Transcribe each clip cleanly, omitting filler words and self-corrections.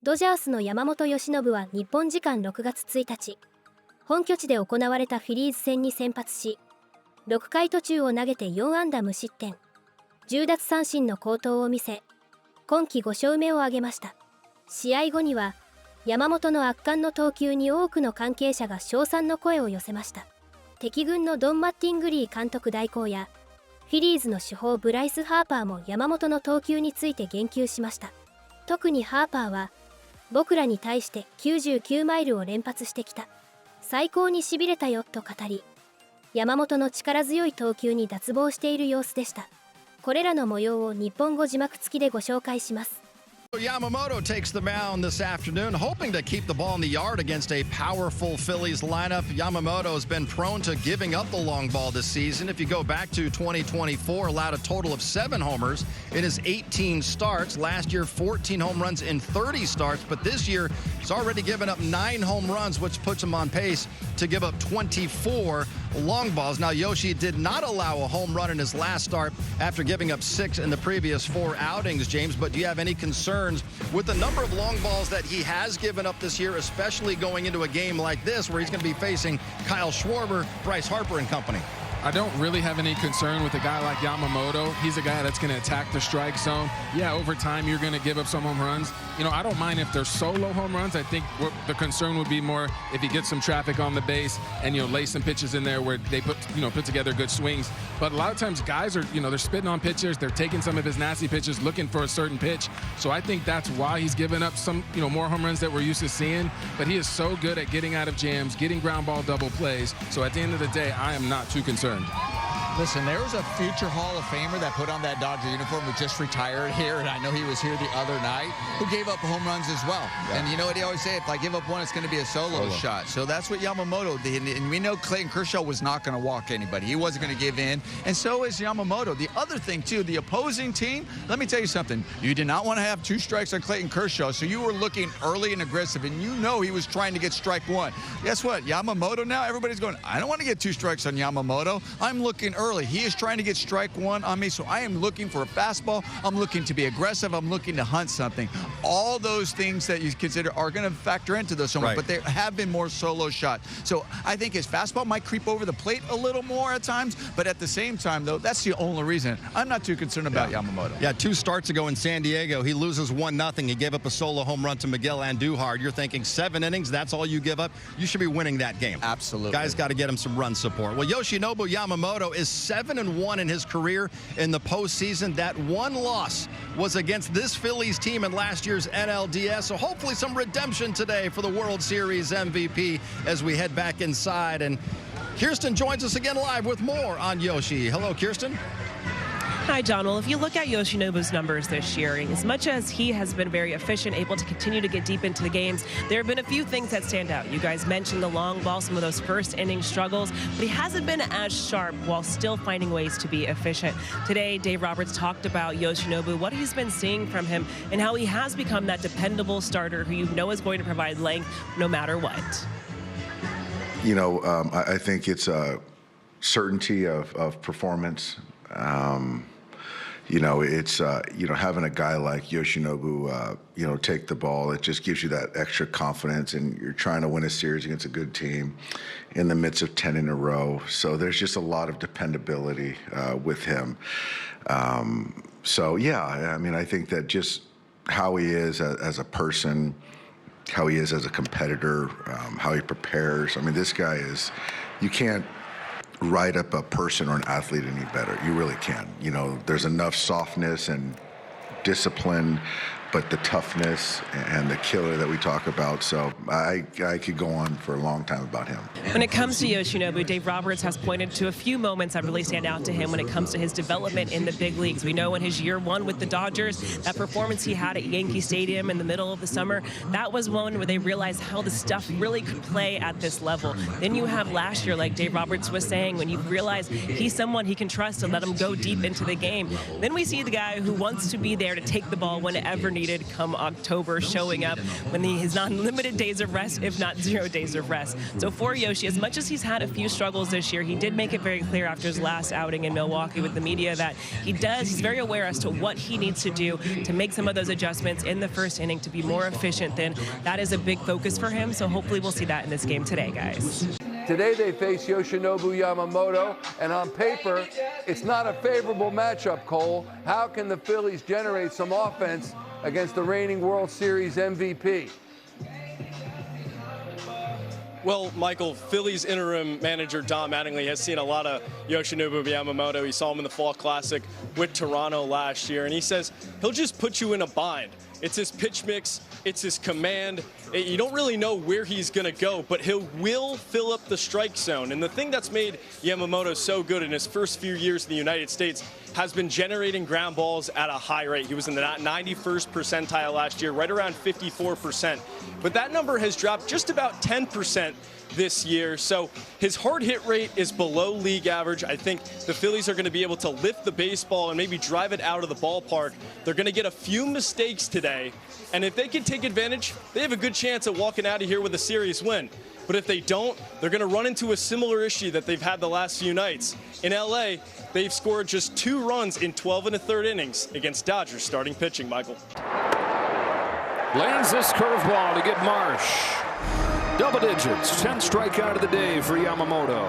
ドジャースの山本由伸は日本時間6月1日、本拠地で行われたフィリーズ戦に先発し、6回途中を投げて4安打無失点、10奪三振の好投を見せ、今季5勝目を挙げました。試合後には、山本の圧巻の投球に多くの関係者が称賛の声を寄せました。敵軍のドン・マッティングリー監督代行や、フィリーズの主砲ブライス・ハーパーも山本の投球について言及しました。特にハーパーは、僕らに対して99マイルを連発してきた。最高にしびれたよと語り、山本の力強い投球に脱帽している様子でした。これらの模様を日本語字幕付きでご紹介します。Yamamoto takes the mound this afternoon, hoping to keep the ball in the yard against a powerful Phillies lineup. Yamamoto has been prone to giving up the long ball this season. If you go back to 2024, allowed a total of 7 homers in his 18 starts. Last year, 14 home runs in 30 starts, but this year, he's already given up 9 home runs, which puts him on pace to give up 24 long balls. Now, Yoshi did not allow a home run in his last start after giving up 6 in the previous 4 outings, James, but do you have any concerns with the number of long balls that he has given up this year, especially going into a game like this where he's going to be facing Kyle Schwarber, Bryce Harper and company? I don't really have any concern with a guy like Yamamoto. He's a guy that's going to attack the strike zone. Yeah, over time, you're going to give up some home runs. You know, I don't mind if they're solo home runs. I think what the concern would be more if he gets some traffic on the base and, lay some pitches in there where they put together good swings. But a lot of times guys are, they're spitting on pitchers. They're taking some of his nasty pitches, looking for a certain pitch. So I think that's why he's given up some, more home runs that we're used to seeing. But he is so good at getting out of jams, getting ground ball double plays. So at the end of the day, I am not too concerned. Listen, there was a future Hall of Famer that put on that Dodger uniform who just retired here, and I know he was here the other night, who gave up home runs as well. Yeah. And you know what they always say, if I give up one, it's going to be a solo shot. So that's what Yamamoto did. And we know Clayton Kershaw was not going to walk anybody. He wasn't going to give in, and so is Yamamoto. The other thing, too, the opposing team, let me tell you something. You did not want to have 2 strikes on Clayton Kershaw, so you were looking early and aggressive, and he was trying to get strike 1. Guess what? Yamamoto now, everybody's going, I don't want to get 2 strikes on Yamamoto. I'm looking early. He is trying to get strike 1 on me, so I am looking for a fastball. I'm looking to be aggressive. I'm looking to hunt something. All those things that you consider are going to factor into this, but there have been more solo shots. So I think his fastball might creep over the plate a little more at times, but at the same time, though, that's the only reason. I'm not too concerned about Yamamoto. Yeah, 2 starts ago in San Diego, he loses 1-0. He gave up a solo home run to Miguel Andujar. You're thinking 7 innings, that's all you give up? You should be winning that game. Absolutely. Guys got to get him some run support. Well, Yoshinobu Yamamoto is 7-1 in his career in the postseason. That 1 loss was against this Phillies team in last year's NLDS. So hopefully some redemption today for the World Series MVP as we head back inside. And Kirsten joins us again live with more on Yoshi. Hello, Kirsten. Hi, John. Well, if you look at Yoshinobu's numbers this year, as much as he has been very efficient, able to continue to get deep into the games, there have been a few things that stand out. You guys mentioned the long ball, some of those first inning struggles, but he hasn't been as sharp while still finding ways to be efficient. Today, Dave Roberts talked about Yoshinobu, what he's been seeing from him, and how he has become that dependable starter who is going to provide length no matter what. I think it's a certainty of performance. It's having a guy like Yoshinobu, take the ball. It just gives you that extra confidence, and you're trying to win a series against a good team in the midst of 10 in a row. So there's just a lot of dependability with him. I think that just how he is as a person, how he is as a competitor, how he prepares. This guy you can't write up a person or an athlete any better. You really can. There's enough softness and discipline, but the toughness and the killer that we talk about. So I could go on for a long time about him. When it comes to Yoshinobu, Dave Roberts has pointed to a few moments that really stand out to him when it comes to his development in the big leagues. We know in his year 1 with the Dodgers, that performance he had at Yankee Stadium in the middle of the summer, that was one where they realized how the stuff really could play at this level. Then you have last year, like Dave Roberts was saying, when you realize he's someone he can trust to let him go deep into the game. Then we see the guy who wants to be there to take the ball whenever needed. undefeated come October, showing up when he's on limited days of rest, if not 0 days of rest. So for Yoshi, as much as he's had a few struggles this year, he did make it very clear after his last outing in Milwaukee with the media that he's very aware as to what he needs to do to make some of those adjustments in the first inning to be more efficient. Then that is a big focus for him. So hopefully we'll see that in this game today, guys. Today they face Yoshinobu Yamamoto, and on paper, it's not a favorable matchup, Cole. How can the Phillies generate some offense against the reigning World Series MVP? Well, Michael, Phillies interim manager Don Mattingly has seen a lot of Yoshinobu Yamamoto. He saw him in the Fall Classic with Toronto last year, and he says he'll just put you in a bind. It's his pitch mix, it's his command. You don't really know where he's going to go, but he will fill up the strike zone. And the thing that's made Yamamoto so good in his first few years in the United States has been generating ground balls at a high rate. He was in the 91st percentile last year, right around 54%. But that number has dropped just about 10% this year. So his hard hit rate is below league average. I think the Phillies are going to be able to lift the baseball and maybe drive it out of the ballpark. They're going to get a few mistakes today. And if they can take advantage, they have a good chance at walking out of here with a series win. But if they don't, they're going to run into a similar issue that they've had the last few nights. In LA, they've scored just 2 runs in 12 1/3 innings against Dodgers starting pitching, Michael. Lands this curveball to get Marsh. Double digits, 10 strikeout of the day for Yamamoto.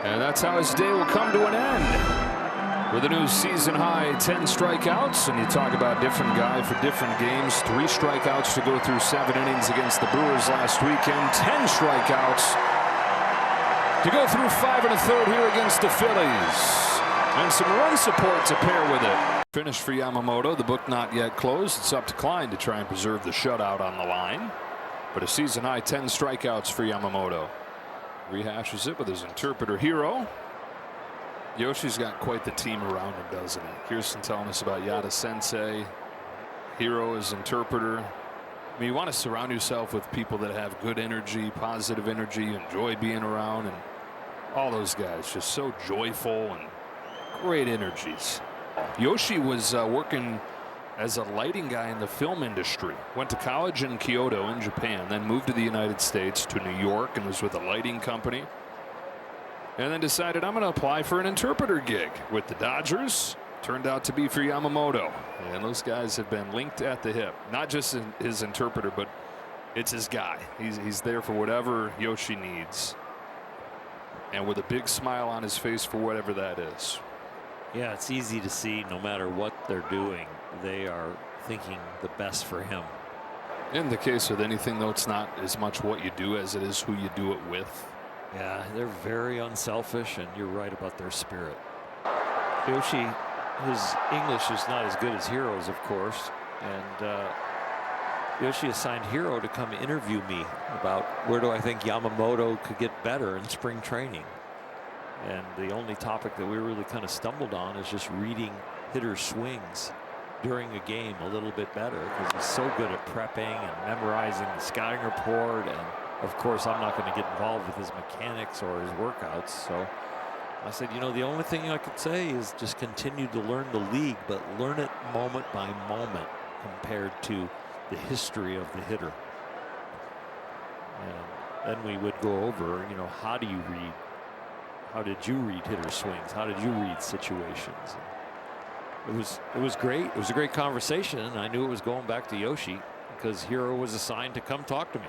And that's how his day will come to an end. With a new season high 10 strikeouts, and you talk about different guy for different games. 3 strikeouts to go through 7 innings against the Brewers last weekend. 10 strikeouts to go through 5 1/3 here against the Phillies. And some run support to pair with it. Finish for Yamamoto. The book not yet closed. It's up to Klein to try and preserve the shutout on the line. But a season high 10 strikeouts for Yamamoto. Rehashes it with his interpreter Hero. Yoshi's got quite the team around him, doesn't he? Kirsten telling us about Yada Sensei. Hero is interpreter. I mean, you want to surround yourself with people that have good energy, positive energy, enjoy being around, and all those guys just so joyful and great energies. Yoshi was working as a lighting guy in the film industry. Went to college in Kyoto in Japan, then moved to the United States to New York and was with a lighting company. And then decided I'm going to apply for an interpreter gig with the Dodgers. Turned out to be for Yamamoto. And those guys have been linked at the hip. Not just his interpreter, but it's his guy. He's there for whatever Yoshi needs. And with a big smile on his face for whatever that is. Yeah, it's easy to see no matter what they're doing, they are thinking the best for him. In the case with anything, though, it's not as much what you do as it is who you do it with. Yeah, they're very unselfish, and you're right about their spirit. Yoshi, his English is not as good as Hero's, of course, and Yoshi assigned Hero to come interview me about where do I think Yamamoto could get better in spring training. And the only topic that we really kind of stumbled on is just reading hitters' swings during a game a little bit better, because he's so good at prepping and memorizing the scouting report. And of course, I'm not going to get involved with his mechanics or his workouts. So I said, you know, the only thing I could say is just continue to learn the league, but learn it moment by moment compared to the history of the hitter. And then we would go over, you know, how do you read? How did you read hitter swings? How did you read situations? It was great. It was a great conversation, and I knew it was going back to Yoshi because Hero was assigned to come talk to me.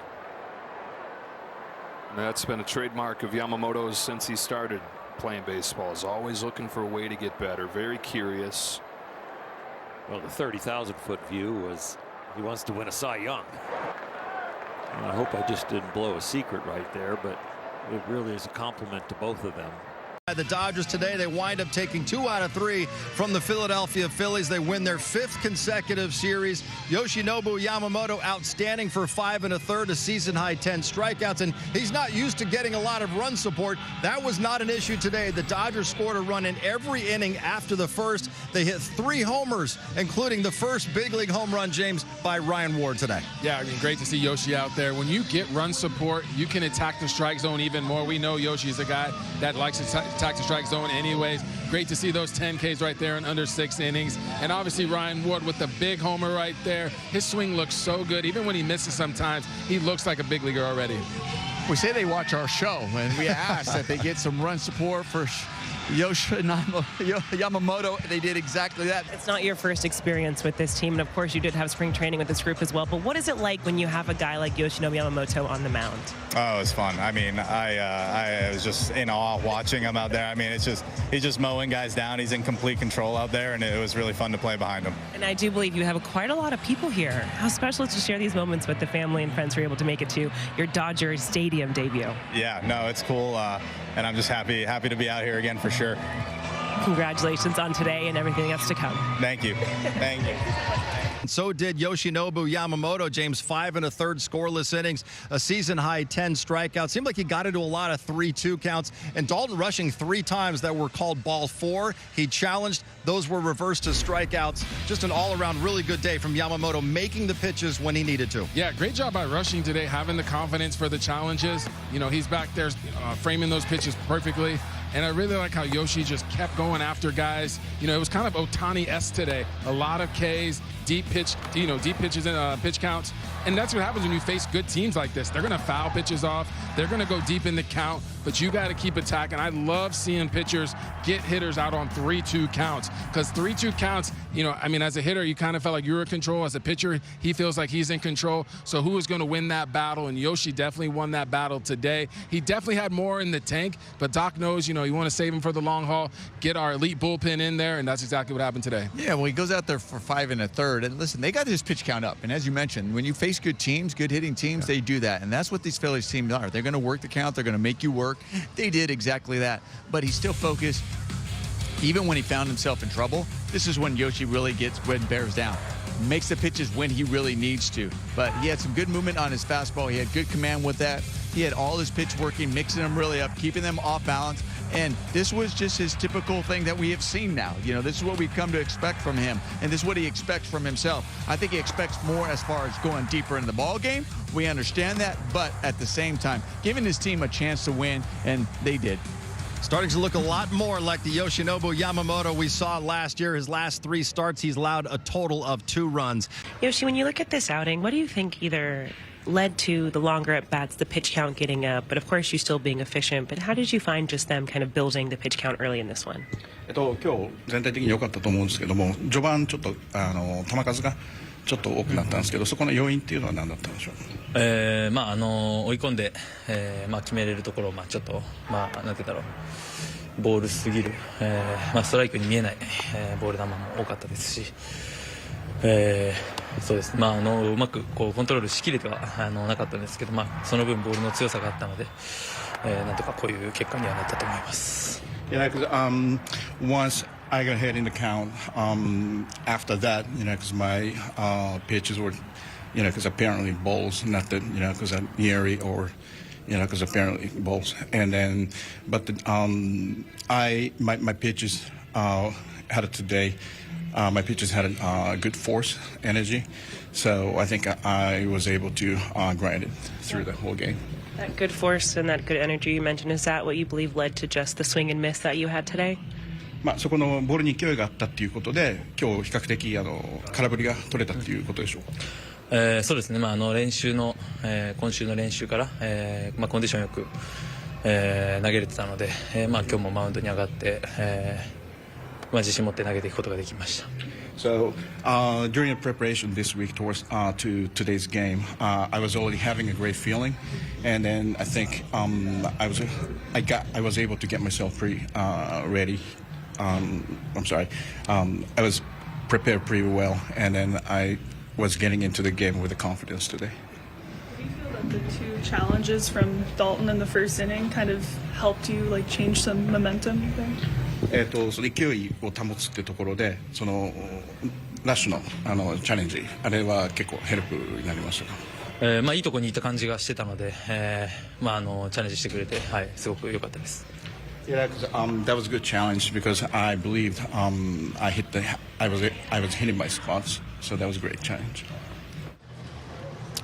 And that's been a trademark of Yamamoto's since he started playing baseball. Is always looking for a way to get better. Very curious. Well, the 30,000-foot view was he wants to win a Cy Young. And I hope I just didn't blow a secret right there, but it really is a compliment to both of them. The Dodgers today, they wind up taking 2 out of 3 from the Philadelphia Phillies. They win their 5th consecutive series. Yoshinobu Yamamoto outstanding for 5 1/3, a season high 10 strikeouts, and he's not used to getting a lot of run support. That was not an issue today. The Dodgers scored a run in every inning after the first. They hit 3 homers, including the first big league home run, James, by Ryan Ward today. Yeah, I mean, great to see Yoshi out there. When you get run support, you can attack the strike zone even more. We know Yoshi is a guy that likes to attack the strike zone anyways. Great to see those 10 Ks right there in under 6 innings. And obviously Ryan Wood with the big homer right there. His swing looks so good. Even when he misses sometimes, he looks like a big leaguer already. We say they watch our show, and we asked that they get some run support for Yamamoto. They did exactly that. It's not your first experience with this team, and of course you did have spring training with this group as well, but what is it like when you have a guy like Yoshinobu Yamamoto on the mound? Oh, it's fun. I mean, I was just in awe watching him out there. I mean, he's just mowing guys down. He's in complete control out there, and it was really fun to play behind him. And I do believe you have quite a lot of people here. How special is to share these moments with the family and friends who are able to make it to your Dodger Stadium debut? Yeah, no, it's cool, and I'm just happy to be out here again for sure. Congratulations on today and everything that's to come. Thank you. Thank you. So did Yoshinobu Yamamoto, James, 5 1/3 scoreless innings, a season-high 10 strikeouts. Seemed like he got into a lot of 3-2 counts, and Dalton rushing 3 times that were called ball 4. He challenged. Those were reversed to strikeouts. Just an all-around really good day from Yamamoto, making the pitches when he needed to. Yeah, great job by rushing today, having the confidence for the challenges. You know, he's back there framing those pitches perfectly. And I really like how Yoshi just kept going after guys. You know, it was kind of Ohtani-esque today. A lot of Ks, deep pitches and pitch counts. And that's what happens when you face good teams like this. They're going to foul pitches off. They're going to go deep in the count. But you got to keep attacking. I love seeing pitchers get hitters out on 3-2 counts. Because 3-2 counts, you know, I mean, as a hitter, you kind of felt like you were in control. As a pitcher, he feels like he's in control. So who is going to win that battle? And Yoshi definitely won that battle today. He definitely had more in the tank. But Doc knows, you know, you want to save him for the long haul, get our elite bullpen in there, and that's exactly what happened today. Yeah, well, he goes out there for 5 1/3, and listen, they got his pitch count up. And as you mentioned, when you face good teams, good hitting teams, they do that. And that's what these Phillies teams are. They're going to work the count. They're going to make you work. They did exactly that. But he's still focused. Even when he found himself in trouble, this is when Yoshi really bears down. Makes the pitches when he really needs to. But he had some good movement on his fastball. He had good command with that. He had all his pitch working, mixing them really up, keeping them off balance. And this was just his typical thing that we have seen now. You know, this is what we've come to expect from him. And this is what he expects from himself. I think he expects more as far as going deeper into the ball game. We understand that. But at the same time, giving his team a chance to win, and they did. Starting to look a lot more like the Yoshinobu Yamamoto we saw last year. His last 3 starts, he's allowed a total of 2 runs. Yoshi, when you look at this outing, what do you think either led to the longer at-bats, the pitch count getting up, but of course you still being efficient, but how did you find just them kind of building the pitch count early in this one? 今日全体的に良かったと思うんですけども、序盤ちょっと球数がちょっと多くなったんですけど、そこの要因っていうのは何だったんでしょう。追い込んで、決めれるところをちょっとなんて言うんだろう、ボールすぎる、ストライクに見えない、ボール球も多かったですし、そうですね、うまくこうコントロールしきれてはなかったんですけど、その分ボールの強さがあったので、なんとかこういう結果にはなったと思います。Yeah, because once I got ahead in the count, after that, you know, because my pitches were, you know, because apparently balls, not that, you know, because I'm Yeri or, you know, because apparently balls, and then, but my pitches had it today. My pitches had a good force energy, so I think I was able to grind it through the whole game. That good force and that good energy you mentioned, is that what you believe led to just the swing and miss that you had today? そこのボールに勢いがあったっていうことで、今日比較的空振りが取れたっていうことでしょうか。そうですね、練習の、今週の練習から、コンディションよく、投げれてたので、今日もマウンドに上がって、自信持って投げていくことができました。So during the preparation this week towards to today's game, I was already having a great feeling, and then I think I was able to get myself pretty ready. I was prepared pretty well, and then I was getting into the game with the confidence today. Do you feel that the 2 challenges from Dalton in the first inning kind of helped you like change some momentum there? その勢いを保つってところで、そのラッシュのチャレンジ、あれは結構ヘルプになりました。いいとこにいた感じがしてたので、チャレンジしてくれて、すごく良かったです。Yeah, that was a good challenge because I believed I was hitting my spots, so that was a great challenge.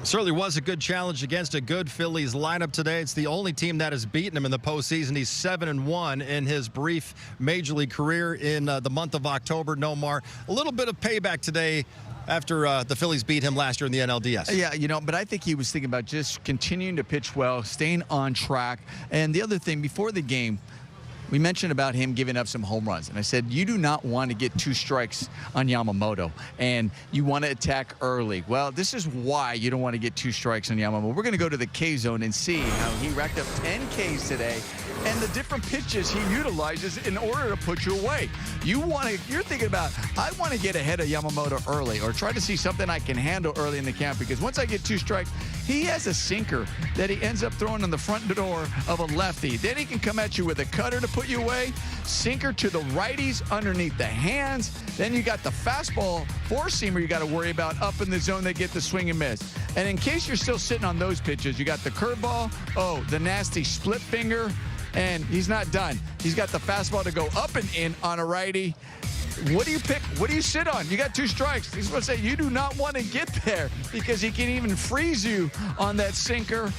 Certainly was a good challenge against a good Phillies lineup today. It's the only team that has beaten him in the postseason. He's 7-1 in his brief major league career in the month of October. Nomar, a little bit of payback today after the Phillies beat him last year in the NLDS. Yeah, you know, but I think he was thinking about just continuing to pitch well, staying on track. And the other thing, before the game, we mentioned about him giving up some home runs. And I said, you do not want to get 2 strikes on Yamamoto. And you want to attack early. Well, this is why you don't want to get 2 strikes on Yamamoto. We're going to go to the K zone and see how he racked up 10 Ks today and the different pitches he utilizes in order to put you away. You're thinking about, I want to get ahead of Yamamoto early or try to see something I can handle early in the count, because once I get 2 strikes, he has a sinker that he ends up throwing on the front door of a lefty. Then he can come at you with a cutter to put you away, sinker to the righties underneath the hands. Then you got the fastball 4-seamer you got to worry about up in the zone. They get the swing and miss. And in case you're still sitting on those pitches, you got the curveball, the nasty split finger, and he's not done. He's got the fastball to go up and in on a righty. What do you pick? What do you sit on? You got 2 strikes. He's supposed to say you do not want to get there, because he can even freeze you on that sinker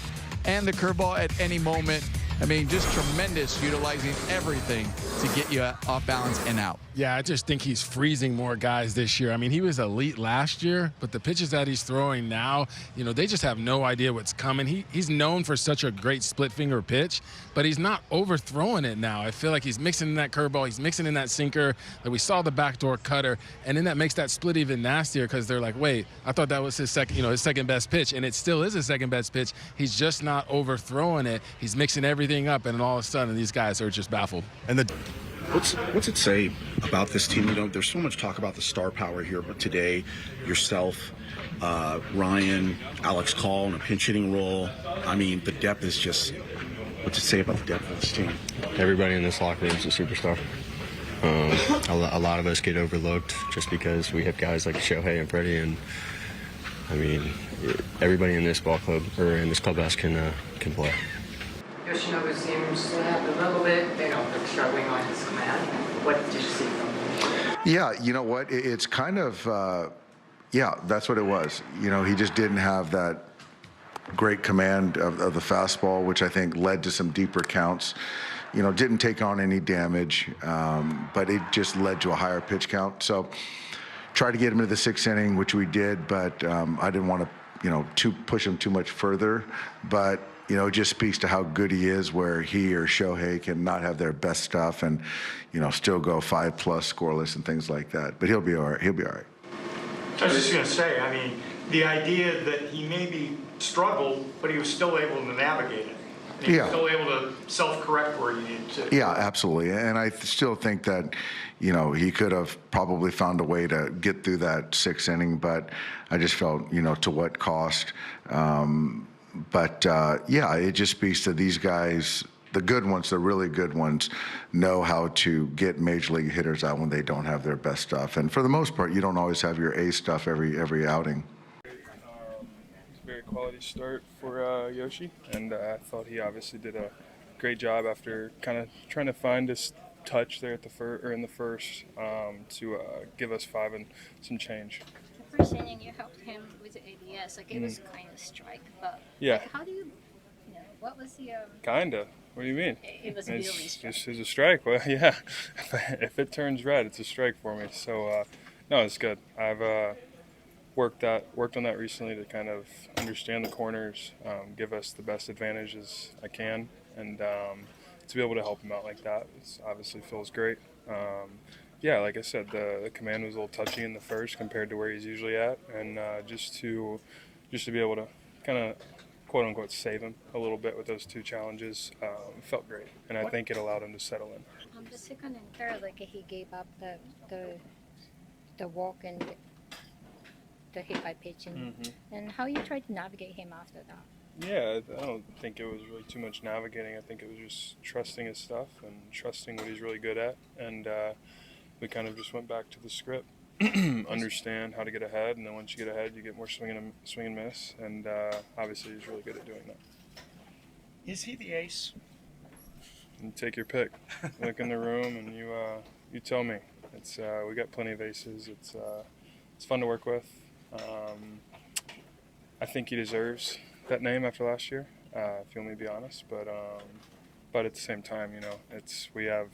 and the curveball at any moment. I mean, just tremendous, utilizing everything to get you off balance and out. Yeah, I just think he's freezing more guys this year. I mean, he was elite last year, but the pitches that he's throwing now, you know, they just have no idea what's coming. He's known for such a great split finger pitch, but he's not overthrowing it now. I feel like he's mixing in that curveball, he's mixing in that sinker, that we saw the backdoor cutter, and then that makes that split even nastier, because they're like, wait, I thought that was his second best pitch, and it still is his second best pitch. He's just not overthrowing it. He's mixing everything up, and then all of a sudden these guys are just baffled. And what's it say about this team? You know, there's so much talk about the star power here, but today, yourself, Ryan, Alex Call in a pinch hitting role. I mean, the depth is just. What's it say about the depth of this team? Everybody in this locker room is a superstar. A lot of us get overlooked just because we have guys like Shohei and Freddie, and I mean, everybody in this ball club or in this clubhouse can play. Yoshinobu seems to have a little bit, struggling on his command. What did you see from him? Yeah, you know what? It's kind of, that's what it was. You know, he just didn't have that great command of the fastball, which I think led to some deeper counts. You know, didn't take on any damage, but it just led to a higher pitch count. So tried to get him into the 6th inning, which we did, but I didn't want to, push him too much further. But you know, it just speaks to how good he is, where he or Shohei can not have their best stuff and, still go 5+ scoreless and things like that. But he'll be all right. He'll be all right. I was just going to say, I mean, the idea that he maybe struggled, but he was still able to navigate it. He was still able to self-correct where he needed to. Yeah, absolutely. And I still think that, he could have probably found a way to get through that 6th inning, but I just felt, to what cost. It just speaks to these guys, the good ones, the really good ones, know how to get major league hitters out when they don't have their best stuff. And for the most part, you don't always have your A stuff every outing. It's a very quality start for Yoshi, and I thought he obviously did a great job after kind of trying to find his touch there at in the first to give us 5 and some change. First inning, you helped him with the ABS. Like, it was kind of strike, but how do you what was the kinda? What do you mean? It was really strike. It's a strike. Well, yeah. If it turns red, it's a strike for me. So no, it's good. I've worked on that recently to kind of understand the corners, give us the best advantages I can, and to be able to help him out like that, it obviously feels great. Like I said, the command was a little touchy in the first compared to where he's usually at, and just to be able to kind of quote unquote save him a little bit with those 2 challenges felt great, and I think it allowed him to settle in. The second and third, like he gave up the walk and the hit by pitch, and how you tried to navigate him after that? Yeah, I don't think it was really too much navigating. I think it was just trusting his stuff and trusting what he's really good at, and we kind of just went back to the script. Understand how to get ahead, and then once you get ahead, you get more swing and miss, and obviously he's really good at doing that. Is he the ace? You take your pick. Look in the room, and you tell me. It's we got plenty of aces. It's fun to work with. I think he deserves that name after last year, if you want me to be honest. But at the same time, you know, we have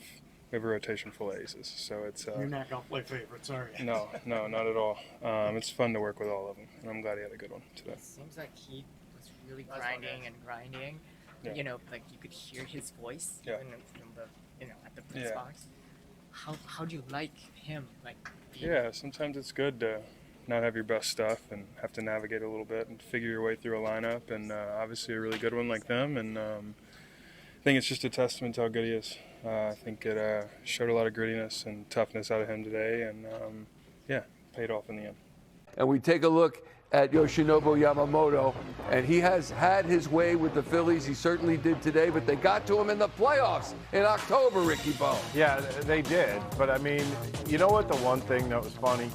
a rotation full of aces, so it's. You're not gonna play favorites, are you? No, not at all. It's fun to work with all of them, and I'm glad he had a good one today. It seems like he was really grinding and grinding. Yeah. You know, like you could hear his voice Yeah. even from the, you know, at the press Yeah. box. How do you like him? Like. Yeah, sometimes it's good to not have your best stuff and have to navigate a little bit and figure your way through a lineup, and obviously a really good one like them, and I think it's just a testament to how good he is. I think it showed a lot of grittiness and toughness out of him today, and yeah, paid off in the end. And we take a look at Yoshinobu Yamamoto, and he has had his way with the Phillies. He certainly did today, but they got to him in the playoffs in October, Ricky Bo. Yeah, they did. But I mean, you know what? The one thing that was funny,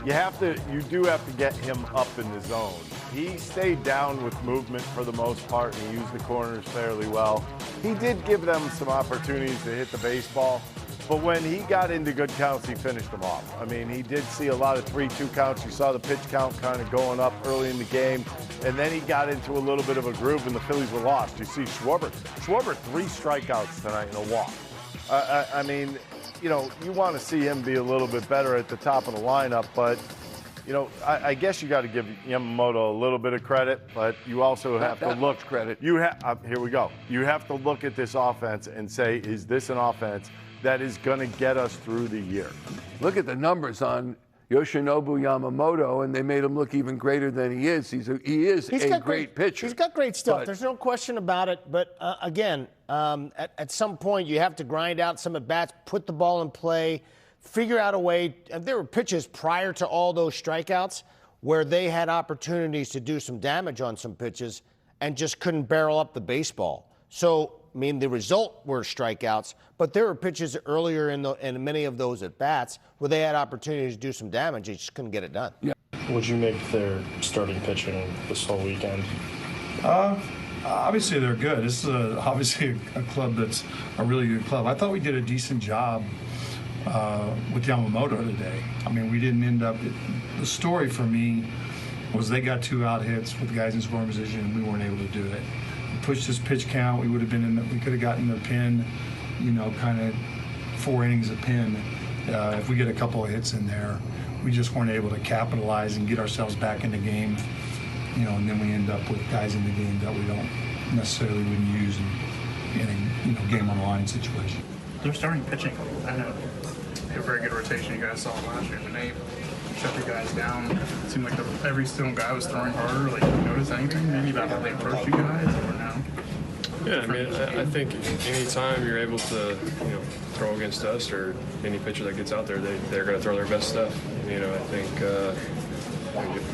you do have to get him up in the zone. He stayed down with movement for the most part, and he used the corners fairly well. He did give them some opportunities to hit the baseball, but when he got into good counts, he finished them off. I mean, he did see a lot of 3-2 counts. You saw the pitch count kind of going up early in the game, and then he got into a little bit of a groove, and the Phillies were lost. You see Schwarber 3 strikeouts tonight and a walk. I mean, you know, you want to see him be a little bit better at the top of the lineup, but you know, I guess you got to give Yamamoto a little bit of credit, but you also have to look. Credit. Here we go. You have to look at this offense and say, is this an offense that is going to get us through the year? Look at the numbers on Yoshinobu Yamamoto, and they made him look even greater than he is. He is a great pitcher. He's got great stuff. There's no question about it. But again, at some point, you have to grind out some at bats, put the ball in play, figure out a way. There were pitches prior to all those strikeouts where they had opportunities to do some damage on some pitches and just couldn't barrel up the baseball. So, I mean, the result were strikeouts, but there were pitches earlier in many of those at bats where they had opportunities to do some damage. They just couldn't get it done. Yeah. Would you make their starting pitching this whole weekend? Obviously, they're good. This is obviously a club that's a really good club. I thought we did a decent job with Yamamoto today. I mean, we didn't end up. The story for me was they got 2 out hits with guys in scoring position, and we weren't able to do it. We pushed this pitch count. We would have been we could have gotten the pin, you know, kind of 4 innings of pin. If we get a couple of hits in there, we just weren't able to capitalize and get ourselves back in the game. You know, and then we end up with guys in the game that we don't necessarily wouldn't use in a game on the line situation. They're starting pitching. I know they have a very good rotation. You guys saw them last year, but they shut the guys down. It seemed like every single guy was throwing harder. Like, you notice anything maybe about how they approach you guys, or no? Yeah, I mean, I think anytime you're able to, you know, throw against us or any pitcher that gets out there, they're going to throw their best stuff. You know, I think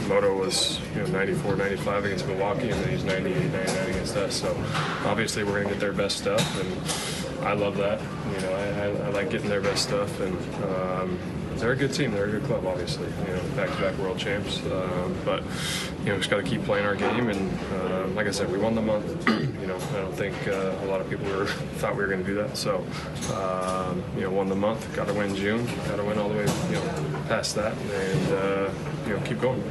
Moto was, you know, 94, 95 against Milwaukee, and then he's 98, 99 against us. So obviously we're going to get their best stuff, and I love that. You know, I like getting their best stuff, and they're a good team. They're a good club, obviously. You know, back-to-back world champs. But you know, just got to keep playing our game. And like I said, we won the month. You know, I don't think a lot of people thought we were going to do that. So you know, won the month. Got to win June. Got to win all the way, you know, past that, and you know, keep going.